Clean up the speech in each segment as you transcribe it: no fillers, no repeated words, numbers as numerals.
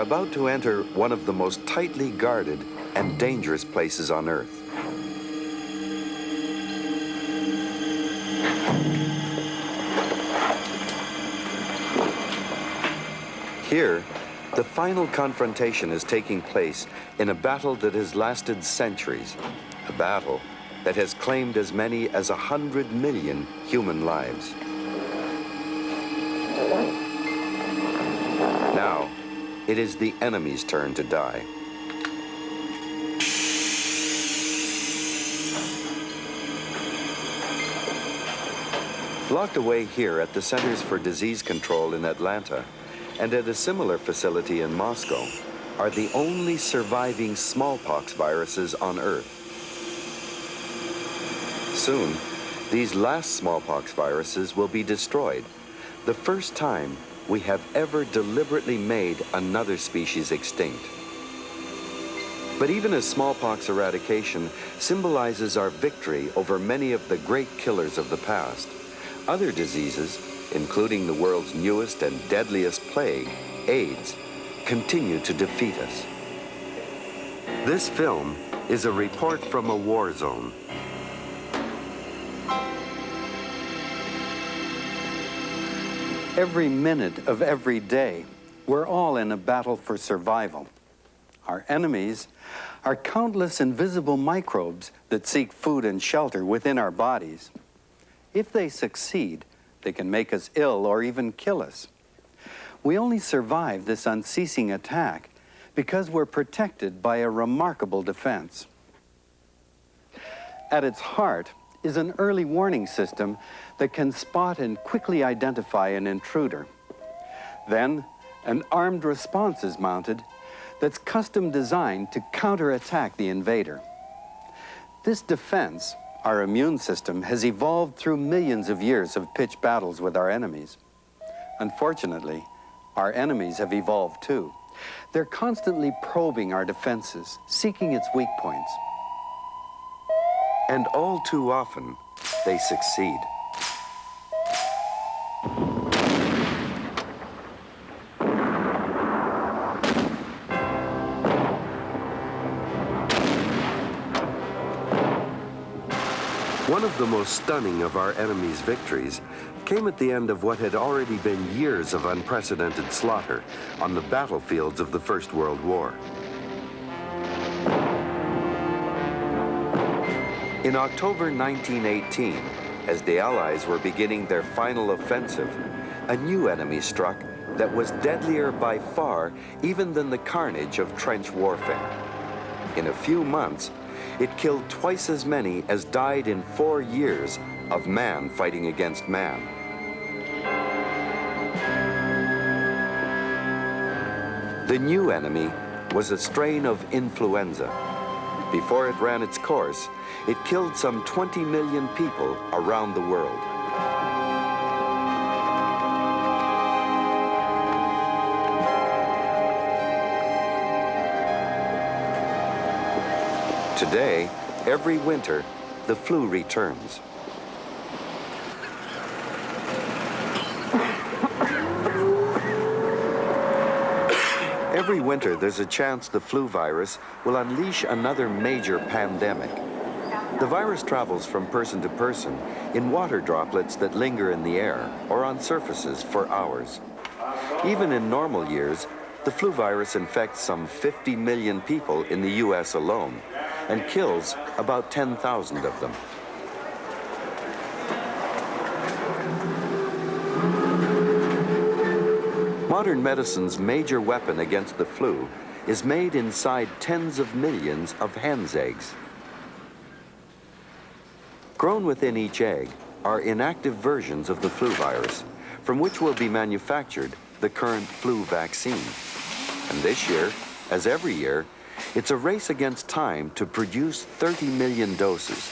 about to enter one of the most tightly guarded and dangerous places on Earth. Here, the final confrontation is taking place in a battle that has lasted centuries, a battle that has claimed as many as 100 million human lives. Now, it is the enemy's turn to die. Locked away here at the Centers for Disease Control in Atlanta and at a similar facility in Moscow are the only surviving smallpox viruses on Earth. Soon, these last smallpox viruses will be destroyed, the first time we have ever deliberately made another species extinct. But even as smallpox eradication symbolizes our victory over many of the great killers of the past, other diseases, including the world's newest and deadliest plague, AIDS, continue to defeat us. This film is a report from a war zone. Every minute of every day, we're all in a battle for survival. Our enemies are countless invisible microbes that seek food and shelter within our bodies. If they succeed, they can make us ill or even kill us. We only survive this unceasing attack because we're protected by a remarkable defense. At its heart is an early warning system that can spot and quickly identify an intruder. Then, an armed response is mounted that's custom designed to counterattack the invader. This defense, our immune system, has evolved through millions of years of pitched battles with our enemies. Unfortunately, our enemies have evolved too. They're constantly probing our defenses, seeking its weak points. And all too often, they succeed. One of the most stunning of our enemy's victories came at the end of what had already been years of unprecedented slaughter on the battlefields of the First World War. In October 1918, as the Allies were beginning their final offensive, a new enemy struck that was deadlier by far even than the carnage of trench warfare. In a few months, it killed twice as many as died in 4 years of man fighting against man. The new enemy was a strain of influenza. Before it ran its course, it killed some 20 million people around the world. Today, every winter, the flu returns. Every winter, there's a chance the flu virus will unleash another major pandemic. The virus travels from person to person in water droplets that linger in the air or on surfaces for hours. Even in normal years, the flu virus infects some 50 million people in the US alone and kills about 10,000 of them. Modern medicine's major weapon against the flu is made inside tens of millions of hen's eggs. Grown within each egg are inactive versions of the flu virus, from which will be manufactured the current flu vaccine. And this year, as every year, it's a race against time to produce 30 million doses.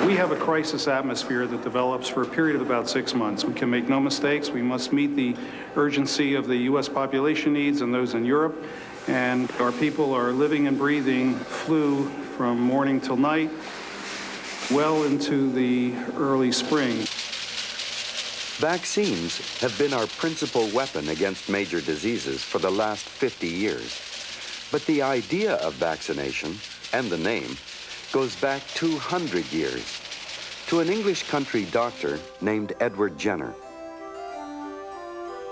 We have a crisis atmosphere that develops for a period of about 6 months. We can make no mistakes. We must meet the urgency of the U.S. population needs and those in Europe. And our people are living and breathing flu from morning till night, well into the early spring. Vaccines have been our principal weapon against major diseases for the last 50 years. But the idea of vaccination, and the name, goes back 200 years to an English country doctor named Edward Jenner.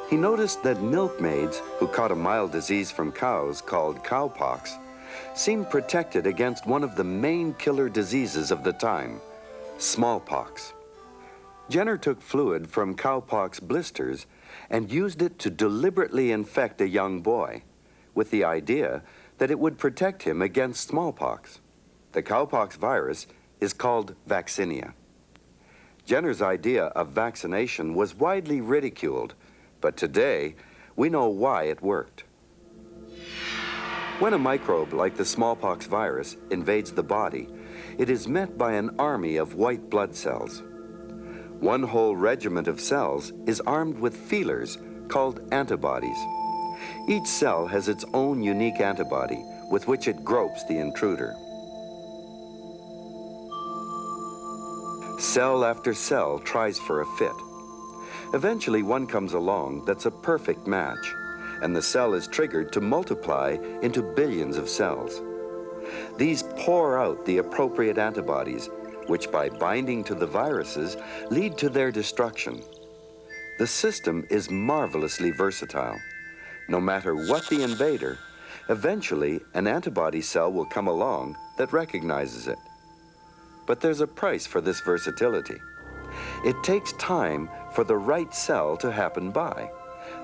He noticed that milkmaids who caught a mild disease from cows called cowpox seemed protected against one of the main killer diseases of the time, smallpox. Jenner took fluid from cowpox blisters and used it to deliberately infect a young boy with the idea that it would protect him against smallpox. The cowpox virus is called vaccinia. Jenner's idea of vaccination was widely ridiculed, but today we know why it worked. When a microbe like the smallpox virus invades the body, it is met by an army of white blood cells. One whole regiment of cells is armed with feelers called antibodies. Each cell has its own unique antibody with which it gropes the intruder. Cell after cell tries for a fit. Eventually one comes along that's a perfect match, and the cell is triggered to multiply into billions of cells. These pour out the appropriate antibodies, which by binding to the viruses lead to their destruction. The system is marvelously versatile. No matter what the invader, eventually an antibody cell will come along that recognizes it. But there's a price for this versatility. It takes time for the right cell to happen by,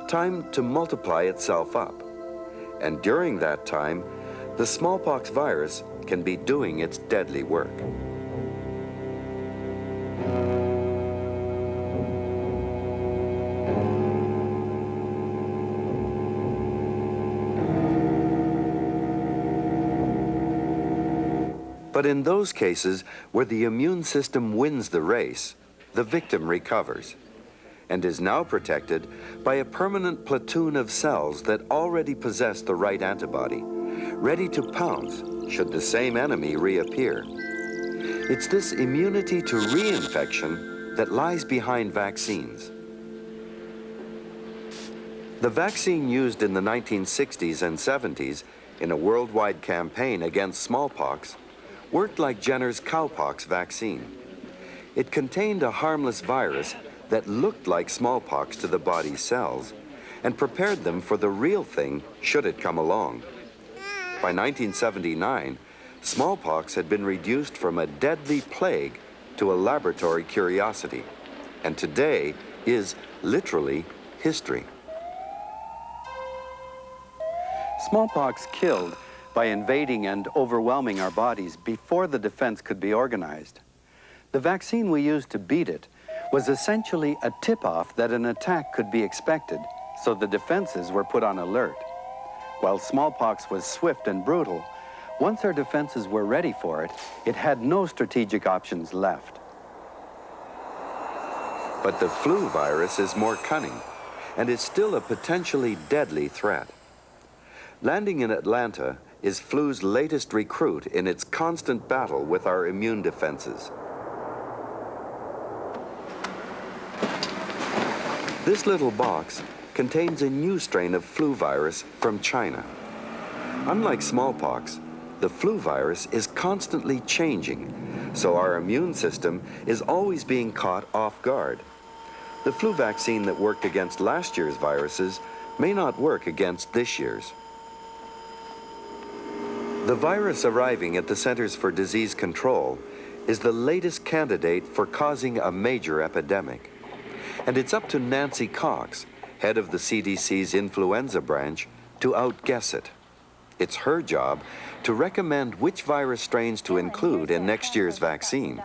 time to multiply itself up. And during that time, the smallpox virus can be doing its deadly work. But in those cases where the immune system wins the race, the victim recovers and is now protected by a permanent platoon of cells that already possess the right antibody, ready to pounce should the same enemy reappear. It's this immunity to reinfection that lies behind vaccines. The vaccine used in the 1960s and 70s in a worldwide campaign against smallpox worked like Jenner's cowpox vaccine. It contained a harmless virus that looked like smallpox to the body's cells and prepared them for the real thing should it come along. By 1979, smallpox had been reduced from a deadly plague to a laboratory curiosity, and today is literally history. Smallpox killed by invading and overwhelming our bodies before the defense could be organized. The vaccine we used to beat it was essentially a tip-off that an attack could be expected, so the defenses were put on alert. While smallpox was swift and brutal, once our defenses were ready for it, it had no strategic options left. But the flu virus is more cunning and is still a potentially deadly threat. Landing in Atlanta is flu's latest recruit in its constant battle with our immune defenses. This little box contains a new strain of flu virus from China. Unlike smallpox, the flu virus is constantly changing, so our immune system is always being caught off guard. The flu vaccine that worked against last year's viruses may not work against this year's. The virus arriving at the Centers for Disease Control is the latest candidate for causing a major epidemic. And it's up to Nancy Cox, head of the CDC's influenza branch, to outguess it. It's her job to recommend which virus strains to include in next year's vaccine.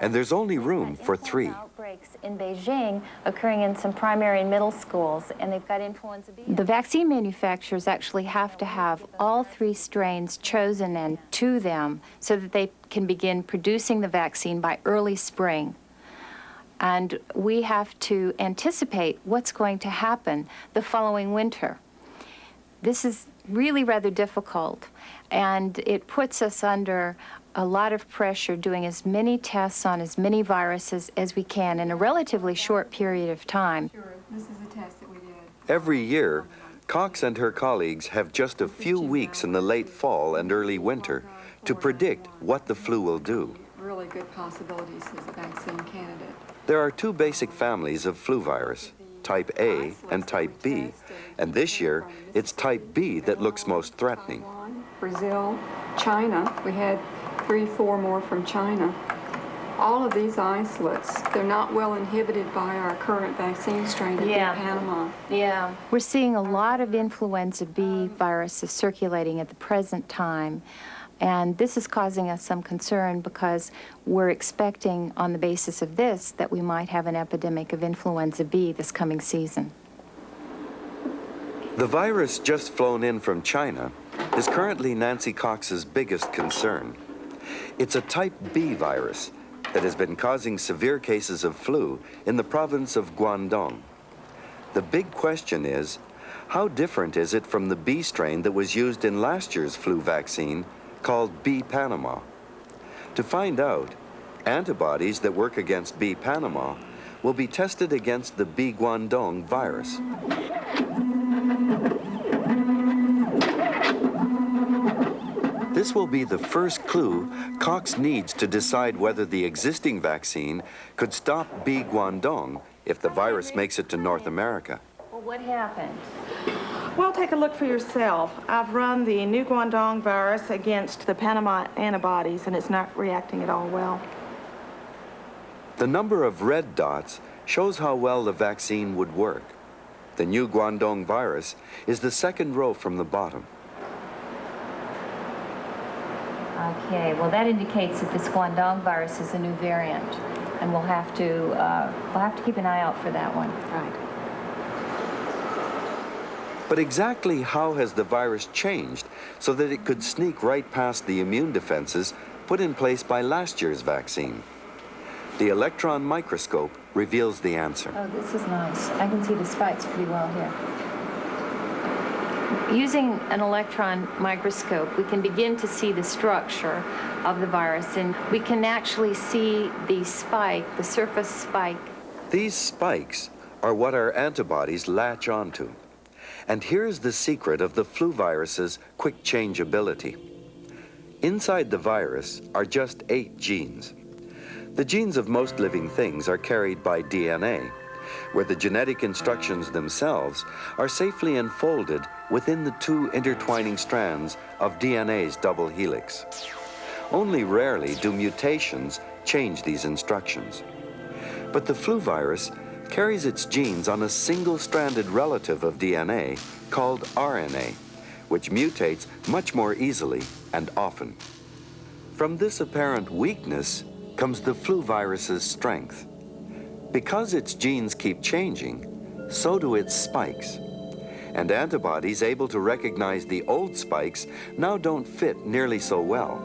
And there's only room for 3. Outbreaks in Beijing occurring in some primary and middle schools, and they've got influenza B. The vaccine manufacturers actually have to have all 3 strains chosen and to them so that they can begin producing the vaccine by early spring. And we have to anticipate what's going to happen the following winter. This is really rather difficult, and it puts us under a lot of pressure doing as many tests on as many viruses as we can in a relatively short period of time. Sure, this is a test that we did. Every year, Cox and her colleagues have just a few weeks in the late fall and early winter to predict what the flu will do. Really good possibilities as a vaccine candidate. There are two basic families of flu virus, type A and type B, and this year it's type B that looks most threatening. Brazil, China, we had 3, 4 more from China. All of these isolates, they're not well inhibited by our current vaccine strain in Panama. Yeah. We're seeing a lot of influenza B viruses circulating at the present time. And this is causing us some concern because we're expecting, on the basis of this, that we might have an epidemic of influenza B this coming season. The virus just flown in from China is currently Nancy Cox's biggest concern. It's a type B virus that has been causing severe cases of flu in the province of Guangdong. The big question is, how different is it from the B strain that was used in last year's flu vaccine called B Panama? To find out, antibodies that work against B Panama will be tested against the B Guangdong virus. This will be the first clue Cox needs to decide whether the existing vaccine could stop B Guangdong if the virus makes it to North America. Well, what happened? Well, take a look for yourself. I've run the new Guangdong virus against the Panama antibodies, and it's not reacting at all well. The number of red dots shows how well the vaccine would work. The new Guangdong virus is the second row from the bottom. Okay, well, that indicates that this Guangdong virus is a new variant, and we'll have to keep an eye out for that one. Right. But exactly how has the virus changed so that it could sneak right past the immune defenses put in place by last year's vaccine? The electron microscope reveals the answer. Oh, this is nice. I can see the spikes pretty well here. Using an electron microscope, we can begin to see the structure of the virus, and we can actually see the spike, the surface spike. These spikes are what our antibodies latch onto. And here's the secret of the flu virus's quick change ability. Inside the virus are just 8 genes. The genes of most living things are carried by DNA, where the genetic instructions themselves are safely enfolded within the 2 intertwining strands of DNA's double helix. Only rarely do mutations change these instructions. But the flu virus carries its genes on a single-stranded relative of DNA called RNA, which mutates much more easily and often. From this apparent weakness comes the flu virus's strength. Because its genes keep changing, so do its spikes. And antibodies able to recognize the old spikes now don't fit nearly so well.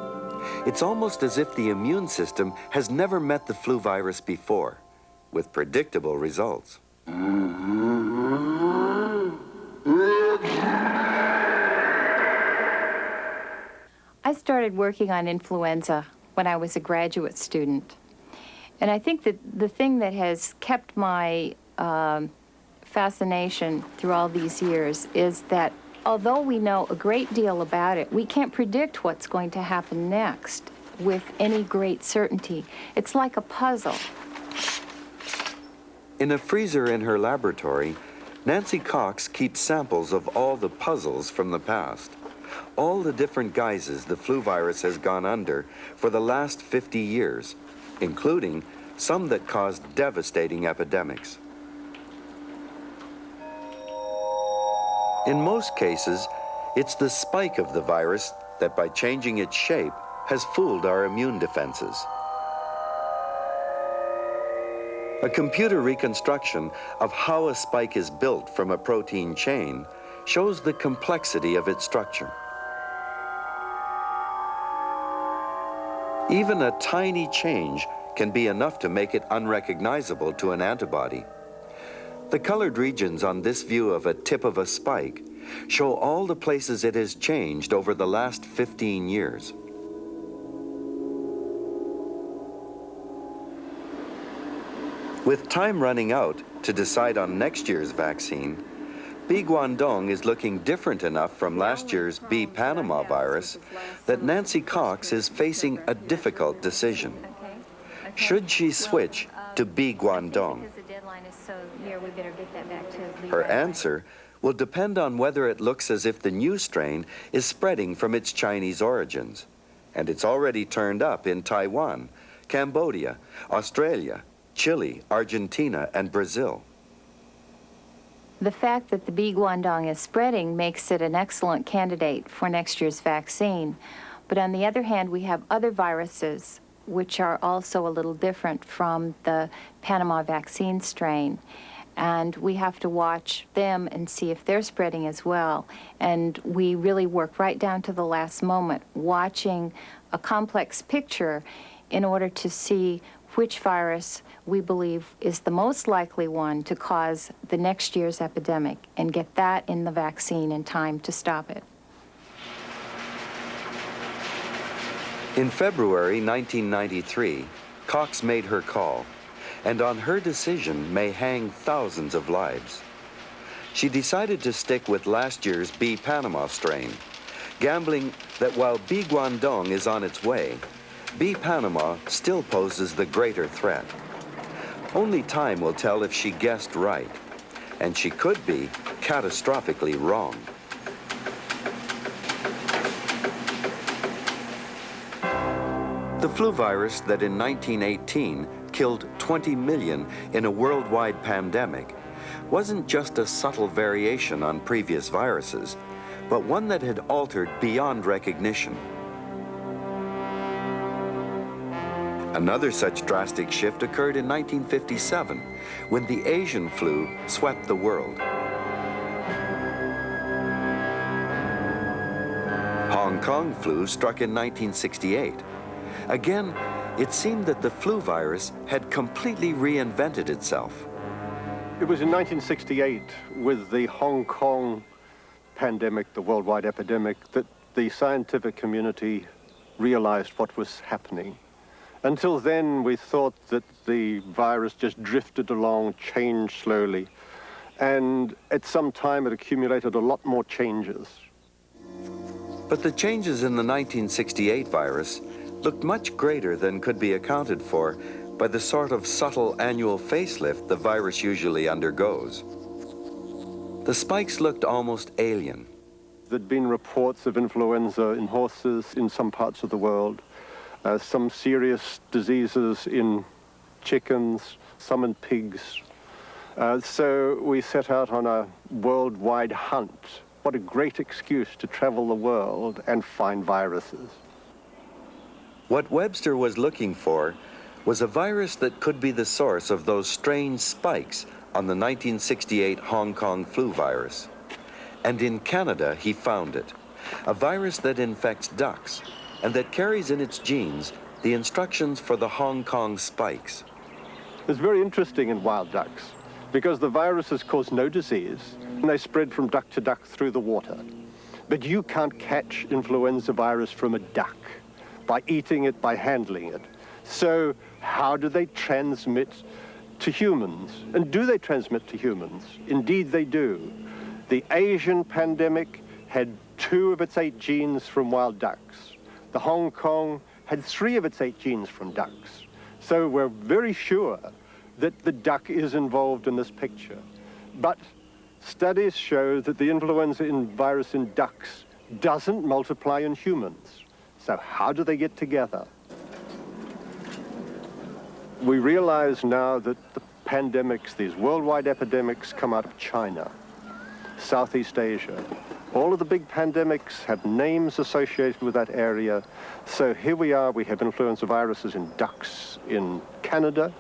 It's almost as if the immune system has never met the flu virus before, with predictable results. I started working on influenza when I was a graduate student. And I think that the thing that has kept my fascination through all these years is that although we know a great deal about it, we can't predict what's going to happen next with any great certainty. It's like a puzzle. In a freezer in her laboratory, Nancy Cox keeps samples of all the puzzles from the past, all the different guises the flu virus has gone under for the last 50 years, including some that caused devastating epidemics. In most cases, it's the spike of the virus that, by changing its shape, has fooled our immune defenses. A computer reconstruction of how a spike is built from a protein chain shows the complexity of its structure. Even a tiny change can be enough to make it unrecognizable to an antibody. The colored regions on this view of a tip of a spike show all the places it has changed over the last 15 years. With time running out to decide on next year's vaccine, B. Guangdong is looking different enough from last year's B. Panama virus that Nancy Cox is facing a difficult decision. Should she switch to B. Guangdong? Because the deadline is so near, we better get that back to Lee Her right away. answer will depend on whether it looks as if the new strain is spreading from its Chinese origins. And it's already turned up in Taiwan, Cambodia, Australia, Chile, Argentina, and Brazil. The fact that the B. Guangdong is spreading makes it an excellent candidate for next year's vaccine. But on the other hand, we have other viruses which are also a little different from the Panama vaccine strain. And we have to watch them and see if they're spreading as well. And we really work right down to the last moment, watching a complex picture in order to see which virus we believe is the most likely one to cause the next year's epidemic and get that in the vaccine in time to stop it. In February 1993, Cox made her call, and on her decision may hang thousands of lives. She decided to stick with last year's B. Panama strain, gambling that while B. Guangdong is on its way, B. Panama still poses the greater threat. Only time will tell if she guessed right, and she could be catastrophically wrong. The flu virus that in 1918 killed 20 million in a worldwide pandemic wasn't just a subtle variation on previous viruses, but one that had altered beyond recognition. Another such drastic shift occurred in 1957, when the Asian flu swept the world. Hong Kong flu struck in 1968. Again, it seemed that the flu virus had completely reinvented itself. It was in 1968, with the Hong Kong pandemic, the worldwide epidemic, that the scientific community realized what was happening. Until then, we thought that the virus just drifted along, changed slowly, and at some time it accumulated a lot more changes. But the changes in the 1968 virus looked much greater than could be accounted for by the sort of subtle annual facelift the virus usually undergoes. The spikes looked almost alien. There'd been reports of influenza in horses in some parts of the world, some serious diseases in chickens, some in pigs. So we set out on a worldwide hunt. What a great excuse to travel the world and find viruses. What Webster was looking for was a virus that could be the source of those strange spikes on the 1968 Hong Kong flu virus. And in Canada, he found it, a virus that infects ducks and that carries in its genes the instructions for the Hong Kong spikes. It's very interesting in wild ducks because the viruses cause no disease and they spread from duck to duck through the water. But you can't catch influenza virus from a duck by eating it, by handling it. So how do they transmit to humans? And do they transmit to humans? Indeed they do. The Asian pandemic had 2 of its 8 genes from wild ducks. The Hong Kong had 3 of its 8 genes from ducks. So we're very sure that the duck is involved in this picture. But studies show that the influenza virus in ducks doesn't multiply in humans. So how do they get together? We realize now that the pandemics, these worldwide epidemics, come out of China, Southeast Asia. All of the big pandemics have names associated with that area. So here we are, we have influenza viruses in ducks in Canada,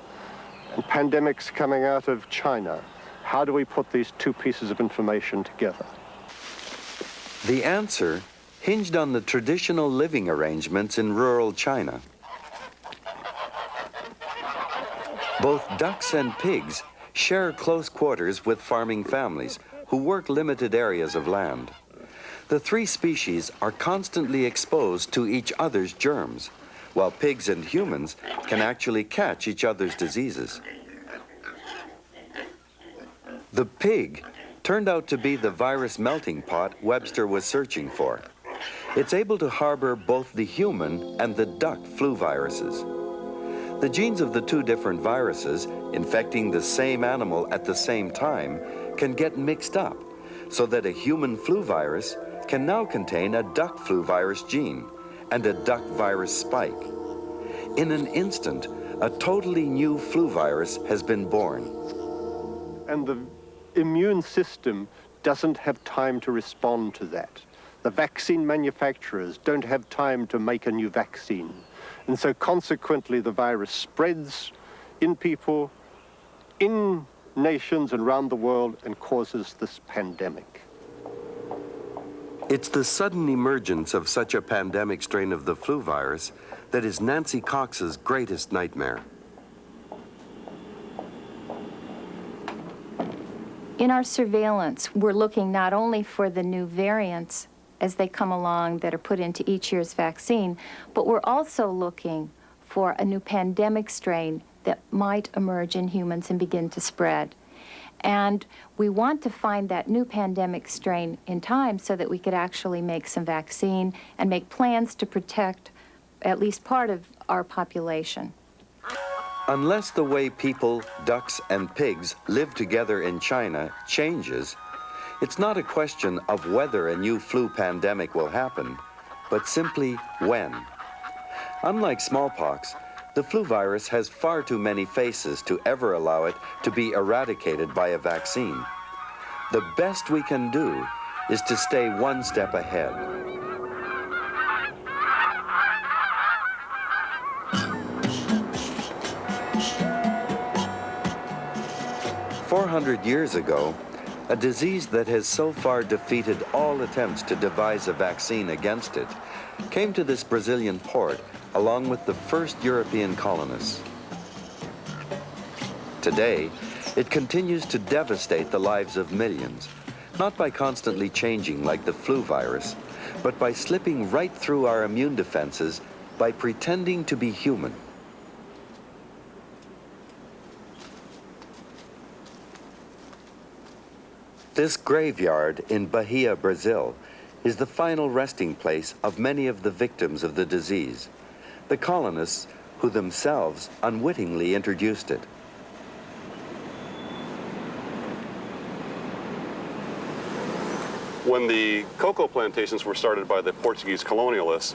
and pandemics coming out of China. How do we put these 2 pieces of information together? The answer hinged on the traditional living arrangements in rural China. Both ducks and pigs share close quarters with farming families who work limited areas of land. The three species are constantly exposed to each other's germs, while pigs and humans can actually catch each other's diseases. The pig turned out to be the virus melting pot Webster was searching for. It's able to harbor both the human and the duck flu viruses. The genes of the two different viruses, infecting the same animal at the same time, can get mixed up, so that a human flu virus can now contain a duck flu virus gene and a duck virus spike. In an instant, a totally new flu virus has been born. And the immune system doesn't have time to respond to that. The vaccine manufacturers don't have time to make a new vaccine. And so consequently, the virus spreads in people, in nations and around the world, and causes this pandemic. It's the sudden emergence of such a pandemic strain of the flu virus that is Nancy Cox's greatest nightmare. In our surveillance, we're looking not only for the new variants as they come along that are put into each year's vaccine, but we're also looking for a new pandemic strain that might emerge in humans and begin to spread. And we want to find that new pandemic strain in time so that we could actually make some vaccine and make plans to protect at least part of our population. Unless the way people, ducks, and pigs live together in China changes, it's not a question of whether a new flu pandemic will happen, but simply when. Unlike smallpox, the flu virus has far too many faces to ever allow it to be eradicated by a vaccine. The best we can do is to stay one step ahead. 400 years ago, a disease that has so far defeated all attempts to devise a vaccine against it came to this Brazilian port along with the first European colonists. Today, it continues to devastate the lives of millions, not by constantly changing like the flu virus, but by slipping right through our immune defenses by pretending to be human. This graveyard in Bahia, Brazil, is the final resting place of many of the victims of the disease, the colonists who themselves unwittingly introduced it. When the cocoa plantations were started by the Portuguese colonialists,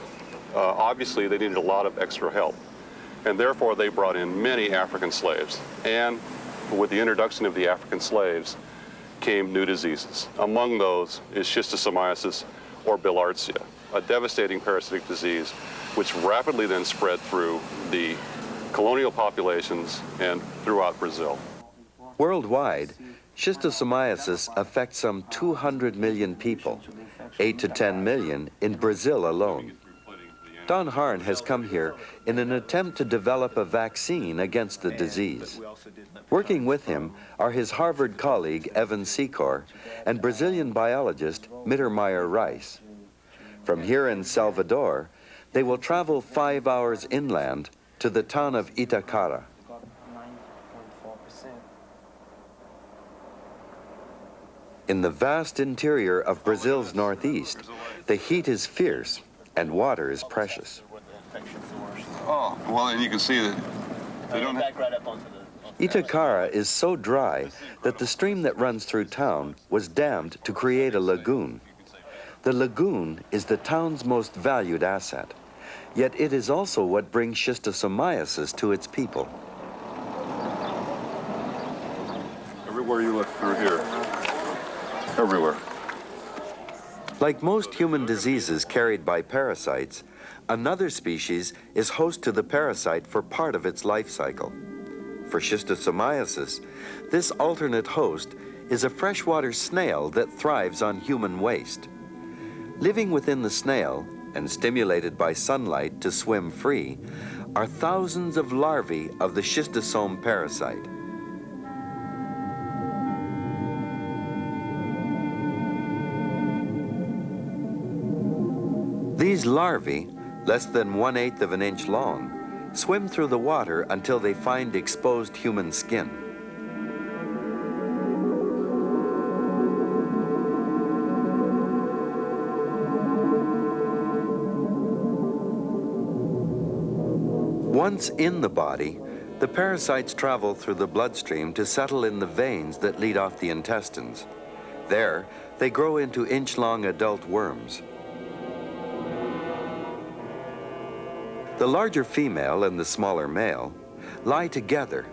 obviously they needed a lot of extra help, and therefore they brought in many African slaves. And with the introduction of the African slaves came new diseases. Among those is schistosomiasis or bilharzia, a devastating parasitic disease which rapidly then spread through the colonial populations and throughout Brazil. Worldwide, schistosomiasis affects some 200 million people, 8 to 10 million in Brazil alone. Don Harn has come here in an attempt to develop a vaccine against the disease. Working with him are his Harvard colleague, Evan Secor, and Brazilian biologist, Mittermeier Rice. From here in Salvador, they will travel 5 hours inland to the town of Itacara. In the vast interior of Brazil's northeast, the heat is fierce and water is precious. Oh, well, and you can see that they don't have... Itacara is so dry that the stream that runs through town was dammed to create a lagoon. The lagoon is the town's most valued asset, yet it is also what brings schistosomiasis to its people. Everywhere you look through here, everywhere. Like most human diseases carried by parasites, another species is host to the parasite for part of its life cycle. For schistosomiasis, this alternate host is a freshwater snail that thrives on human waste. Living within the snail and stimulated by sunlight to swim free are thousands of larvae of the schistosome parasite. These larvae, less than 1/8 of an inch long, swim through the water until they find exposed human skin. Once in the body, the parasites travel through the bloodstream to settle in the veins that lead off the intestines. There, they grow into inch-long adult worms. The larger female and the smaller male lie together,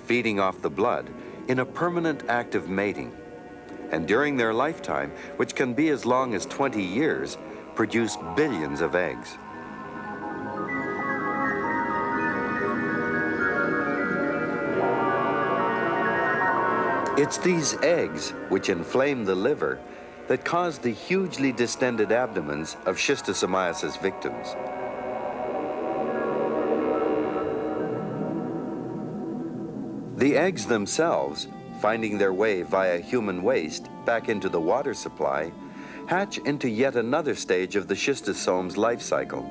feeding off the blood in a permanent act of mating, and during their lifetime, which can be as long as 20 years, produce billions of eggs. It's these eggs, which inflame the liver, that cause the hugely distended abdomens of schistosomiasis victims. The eggs themselves, finding their way via human waste back into the water supply, hatch into yet another stage of the schistosome's life cycle.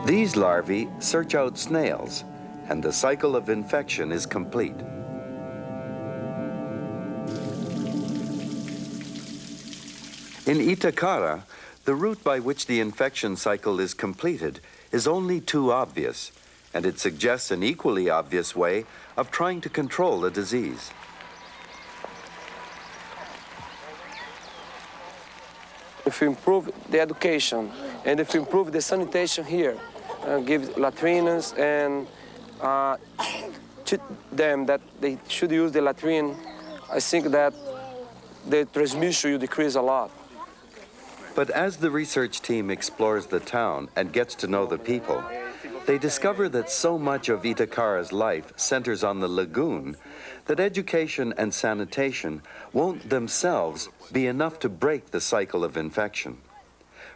These larvae search out snails, and the cycle of infection is complete. In Itacara, the route by which the infection cycle is completed is only too obvious, and it suggests an equally obvious way of trying to control the disease. If we improve the education and if we improve the sanitation here, give latrines and teach them that they should use the latrine, I think that the transmission will decrease a lot. But as the research team explores the town and gets to know the people, they discover that so much of Itacara's life centers on the lagoon that education and sanitation won't themselves be enough to break the cycle of infection.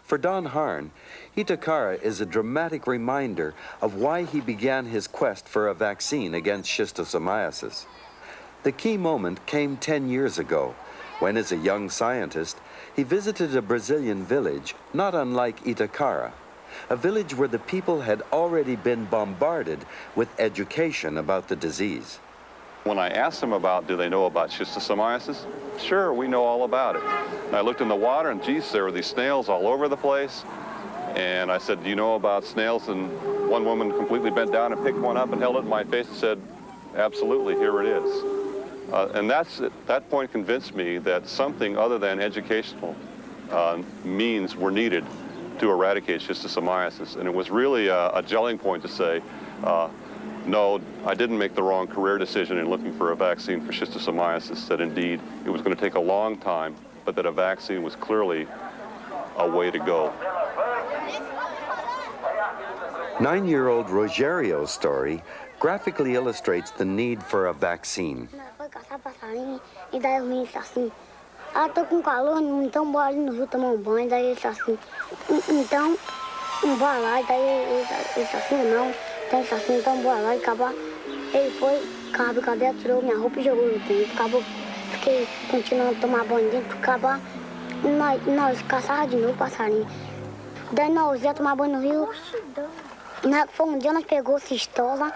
For Don Harn, Itacara is a dramatic reminder of why he began his quest for a vaccine against schistosomiasis. The key moment came 10 years ago, when as a young scientist, he visited a Brazilian village not unlike Itacara, a village where the people had already been bombarded with education about the disease. When I asked them about, do they know about schistosomiasis? Sure, we know all about it. And I looked in the water and geez, there were these snails all over the place. And I said, do you know about snails? And one woman completely bent down and picked one up and held it in my face and said, absolutely, here it is. And that point convinced me that something other than educational means were needed to eradicate schistosomiasis. And it was really a gelling point to say, no, I didn't make the wrong career decision in looking for a vaccine for schistosomiasis, that indeed it was going to take a long time, but that a vaccine was clearly a way to go. 9-year-old Rogerio's story graphically illustrates the need for a vaccine. Ah, tô com calor, então bora ali no rio tomar banho, daí ele tá assim. Então, bora lá, daí ele tá assim, não, tem assim, então bora lá e acabar. Ele foi, com a brincadeira, tirou minha roupa e jogou no tempo. Acabou, fiquei continuando a tomar banho dentro, acabar. Nós caçava de novo passarinho. Daí nós ia tomar banho no rio. Foi dia nós pegou cistosa.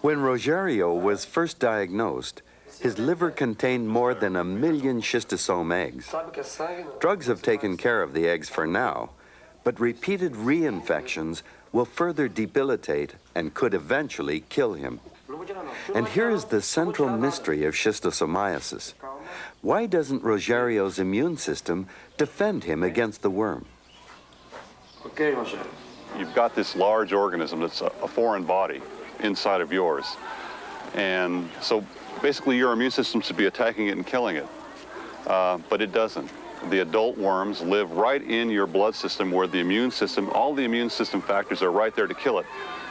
When Rogerio was first diagnosed, his liver contained more than 1 million schistosome eggs. Drugs have taken care of the eggs for now, but repeated reinfections will further debilitate and could eventually kill him. And here is the central mystery of schistosomiasis. Why doesn't Rogerio's immune system defend him against the worm? Okay, Roger. You've got this large organism that's a foreign body inside of yours. And so basically your immune system should be attacking it and killing it, but it doesn't. The adult worms live right in your blood system where the immune system, all the immune system factors are right there to kill it.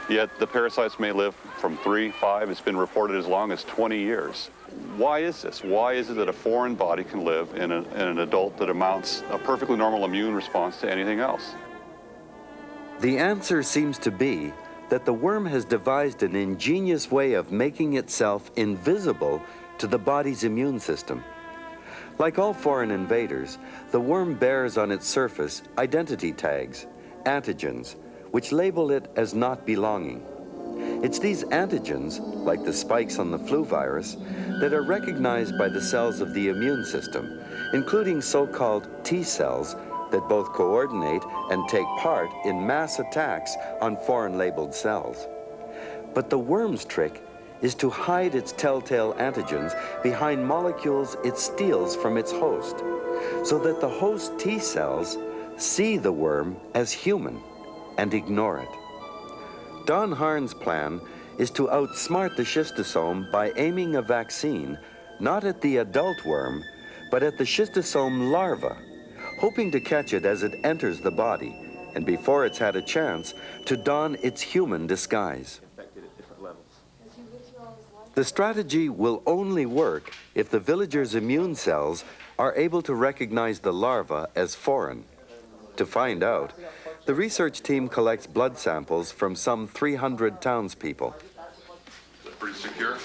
Yet the parasites may live from 3, 5, it's been reported as long as 20 years. Why is this? Why is it that a foreign body can live in an adult that amounts a perfectly normal immune response to anything else? The answer seems to be that the worm has devised an ingenious way of making itself invisible to the body's immune system. Like all foreign invaders, the worm bears on its surface identity tags, antigens, which label it as not belonging. It's these antigens, like the spikes on the flu virus, that are recognized by the cells of the immune system, including so-called T cells that both coordinate and take part in mass attacks on foreign labeled cells. But the worm's trick is to hide its telltale antigens behind molecules it steals from its host, so that the host T cells see the worm as human and ignore it. Don Harn's plan is to outsmart the schistosome by aiming a vaccine not at the adult worm, but at the schistosome larva, hoping to catch it as it enters the body and before it's had a chance to don its human disguise. The strategy will only work if the villagers' immune cells are able to recognize the larva as foreign. To find out, the research team collects blood samples from some 300 townspeople. Is it pretty secure?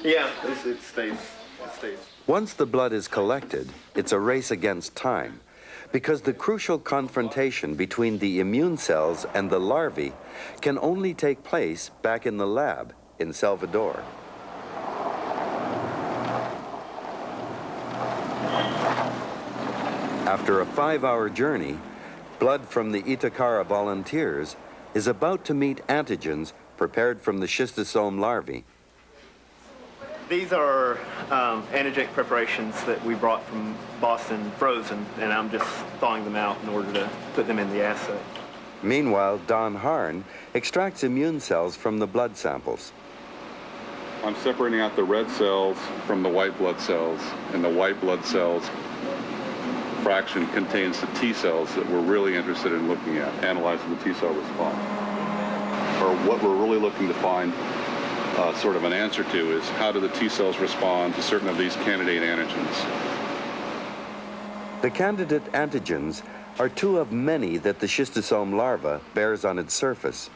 Yeah, it stays. Once the blood is collected, it's a race against time, because the crucial confrontation between the immune cells and the larvae can only take place back in the lab in Salvador. After a 5-hour journey, blood from the Itacara volunteers is about to meet antigens prepared from the schistosome larvae. These are antigenic preparations that we brought from Boston frozen, and I'm just thawing them out in order to put them in the assay. Meanwhile, Don Harn extracts immune cells from the blood samples. I'm separating out the red cells from the white blood cells, and the white blood cells fraction contains the T cells that we're really interested in looking at, analyzing the T cell response. Or what we're really looking to find sort of an answer to is how do the T cells respond to certain of these candidate antigens. The candidate antigens are two of many that the schistosome larva bears on its surface.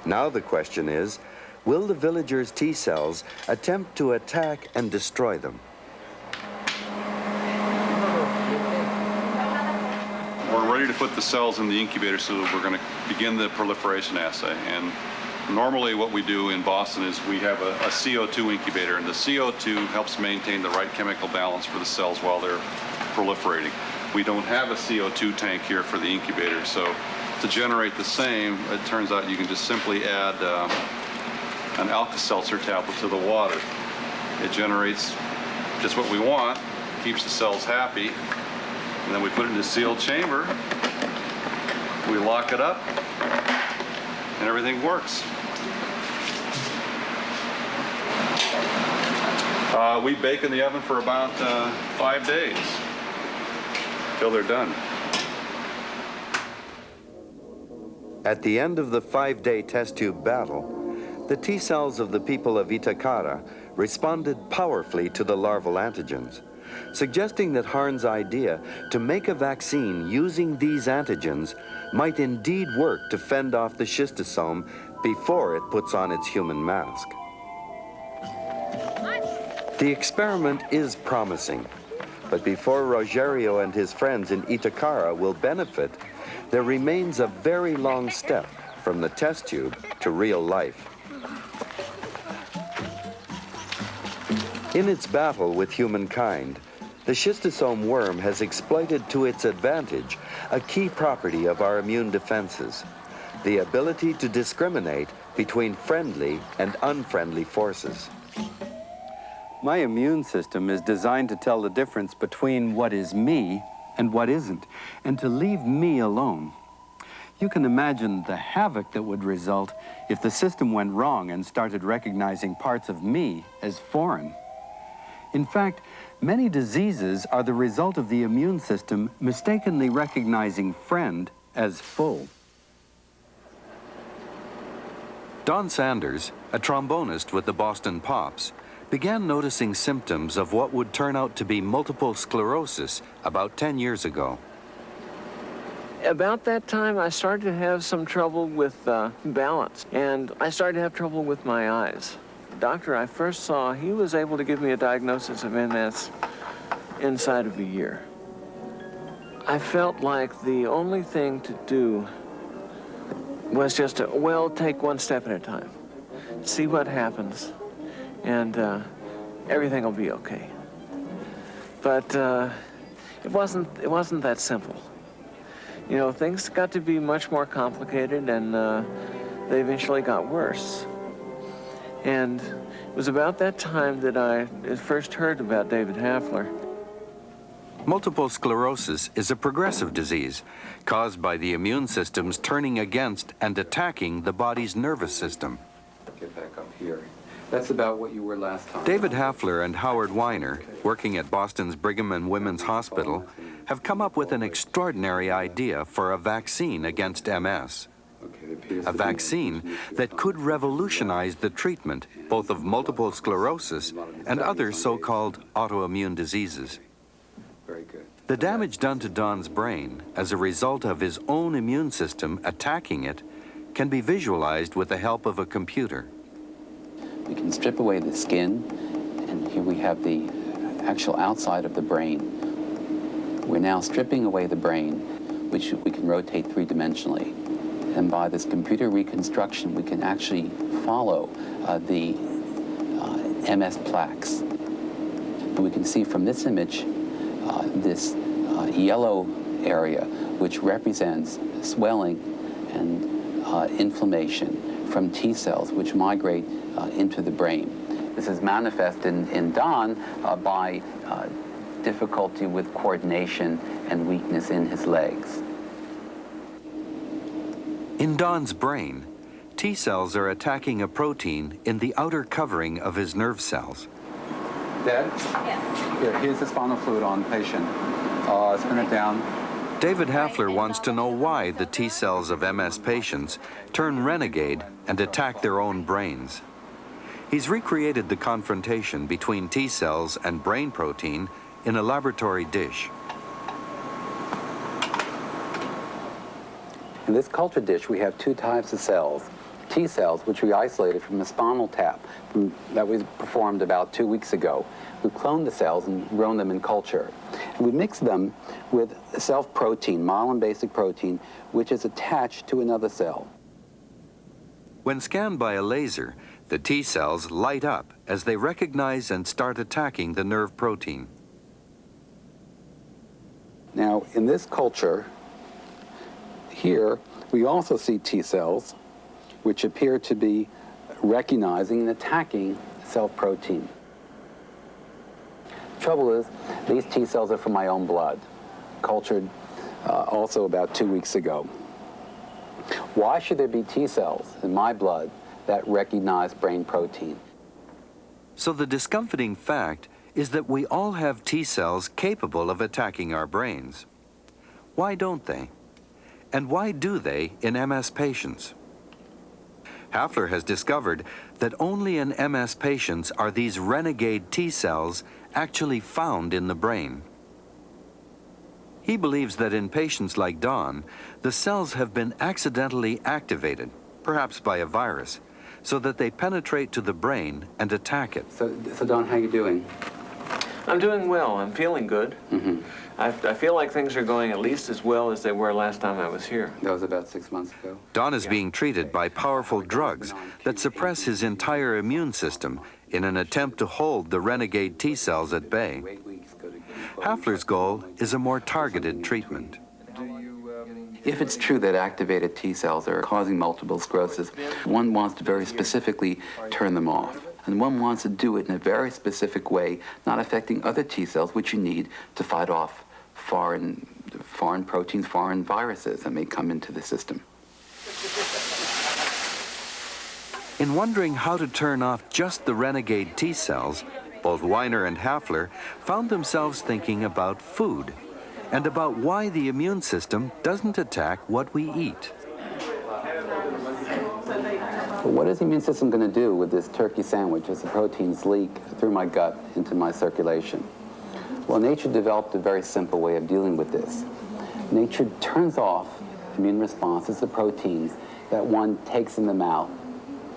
Now the question is, will the villagers' T cells attempt to attack and destroy them? We're ready to put the cells in the incubator, so we're going to begin the proliferation assay. And normally what we do in Boston is we have a CO2 incubator, and the CO2 helps maintain the right chemical balance for the cells while they're proliferating. We don't have a CO2 tank here for the incubator, so to generate the same, it turns out you can just simply add an Alka-Seltzer tablet to the water. It generates just what we want, keeps the cells happy, and then we put it in a sealed chamber, we lock it up, and everything works. We bake in the oven for about 5 days till they're done. At the end of the 5-day test tube battle, the T cells of the people of Itacara responded powerfully to the larval antigens, suggesting that Harn's idea to make a vaccine using these antigens might indeed work to fend off the schistosome before it puts on its human mask. The experiment is promising, but before Rogerio and his friends in Itacara will benefit, there remains a very long step from the test tube to real life. In its battle with humankind, the schistosome worm has exploited to its advantage a key property of our immune defenses, the ability to discriminate between friendly and unfriendly forces. My immune system is designed to tell the difference between what is me and what isn't, and to leave me alone. You can imagine the havoc that would result if the system went wrong and started recognizing parts of me as foreign. In fact, many diseases are the result of the immune system mistakenly recognizing friend as foe. Don Sanders, a trombonist with the Boston Pops, began noticing symptoms of what would turn out to be multiple sclerosis about 10 years ago. About that time, I started to have some trouble with balance, and I started to have trouble with my eyes. The doctor I first saw, he was able to give me a diagnosis of MS inside of a year. I felt like the only thing to do was just to, well, take one step at a time, see what happens, and everything will be okay. But it wasn't that simple. You know, things got to be much more complicated, and they eventually got worse. And it was about that time that I first heard about David Hafler. Multiple sclerosis is a progressive disease caused by the immune system's turning against and attacking the body's nervous system. Get back up here. That's about what you were last time. David Hafler and Howard Weiner, working at Boston's Brigham and Women's Hospital, have come up with an extraordinary idea for a vaccine against MS. A vaccine that could revolutionize the treatment both of multiple sclerosis and other so-called autoimmune diseases. Very good. The damage done to Don's brain as a result of his own immune system attacking it can be visualized with the help of a computer. We can strip away the skin, and here we have the actual outside of the brain. We're now stripping away the brain, which we can rotate three-dimensionally. And by this computer reconstruction, we can actually follow the MS plaques. And we can see from this image this yellow area, which represents swelling and inflammation from T cells, which migrate into the brain. This is manifest in Don by difficulty with coordination and weakness in his legs. In Don's brain, T cells are attacking a protein in the outer covering of his nerve cells. Dad? Yes. Here, here's the spinal fluid on patient. Spin it down. David Hafler wants to know why the T cells of MS patients turn renegade and attack their own brains. He's recreated the confrontation between T cells and brain protein in a laboratory dish. In this culture dish, we have two types of cells. T cells, which we isolated from the spinal tap that we performed about 2 weeks ago. We cloned the cells and grown them in culture. And we mixed them with self-protein, myelin-basic protein, which is attached to another cell. When scanned by a laser, the T cells light up as they recognize and start attacking the nerve protein. Now, in this culture, here, we also see T cells, which appear to be recognizing and attacking self-protein. Trouble is, these T cells are from my own blood, cultured also about 2 weeks ago. Why should there be T cells in my blood that recognize brain protein? So the discomforting fact is that we all have T cells capable of attacking our brains. Why don't they? And why do they in MS patients? Hafler has discovered that only in MS patients are these renegade T cells actually found in the brain. He believes that in patients like Don, the cells have been accidentally activated, perhaps by a virus, so that they penetrate to the brain and attack it. So Don, how you doing? I'm doing well. I'm feeling good. Mm-hmm. I feel like things are going at least as well as they were last time I was here. That was about 6 months ago. Don is being treated by powerful drugs that suppress his entire immune system in an attempt to hold the renegade T cells at bay. Hafler's goal is a more targeted treatment. If it's true that activated T cells are causing multiple sclerosis, one wants to very specifically turn them off. And one wants to do it in a very specific way, not affecting other T cells, which you need to fight off foreign proteins, foreign viruses that may come into the system. In wondering how to turn off just the renegade T cells, both Weiner and Hafler found themselves thinking about food and about why the immune system doesn't attack what we eat. But what is the immune system going to do with this turkey sandwich as the proteins leak through my gut into my circulation? Well, nature developed a very simple way of dealing with this. nature turns off immune responses to proteins that one takes in the mouth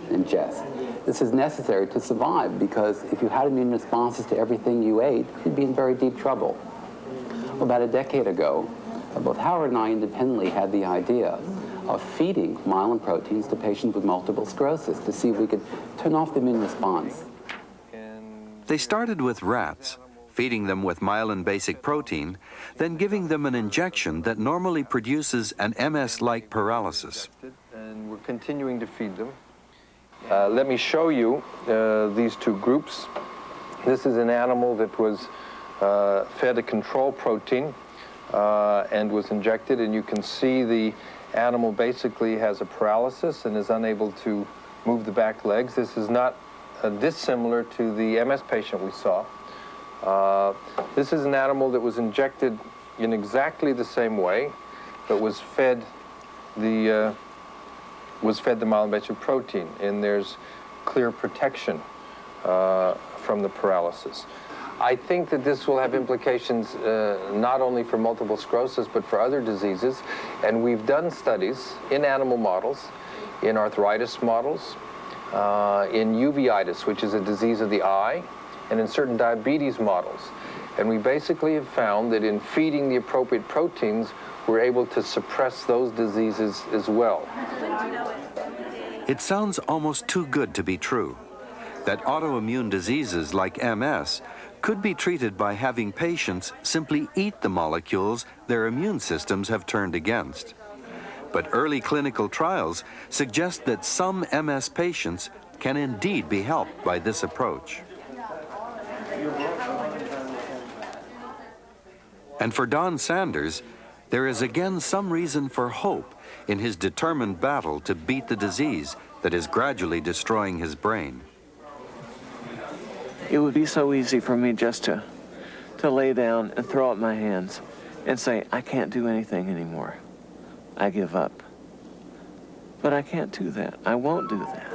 and ingests. This is necessary to survive, because if you had immune responses to everything you ate, you'd be in very deep trouble. Well, about a decade ago, both Howard and I independently had the idea of feeding myelin proteins to patients with multiple sclerosis to see if we could turn off the immune response. They started with rats, feeding them with myelin basic protein, then giving them an injection that normally produces an MS-like paralysis. And we're continuing to feed them. Let me show you these two groups. This is an animal that was fed a control protein and was injected, and you can see the animal basically has a paralysis and is unable to move the back legs. This is not dissimilar to the MS patient we saw. This is an animal that was injected in exactly the same way, but was fed the myelin basic protein, and there's clear protection from the paralysis. I think that this will have implications not only for multiple sclerosis, but for other diseases. And we've done studies in animal models, in arthritis models, in uveitis, which is a disease of the eye, and in certain diabetes models. And we basically have found that in feeding the appropriate proteins, we're able to suppress those diseases as well. It sounds almost too good to be true, that autoimmune diseases like MS could be treated by having patients simply eat the molecules their immune systems have turned against. But early clinical trials suggest that some MS patients can indeed be helped by this approach. And for Don Sanders, there is again some reason for hope in his determined battle to beat the disease that is gradually destroying his brain. It would be so easy for me just to lay down and throw up my hands and say, I can't do anything anymore. I give up. But I can't do that. I won't do that.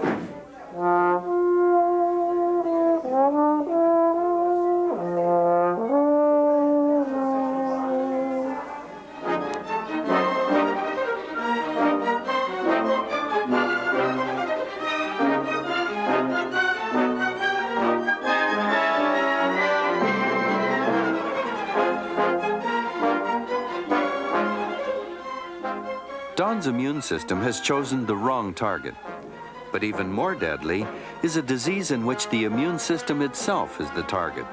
Don's immune system has chosen the wrong target. But even more deadly is a disease in which the immune system itself is the target.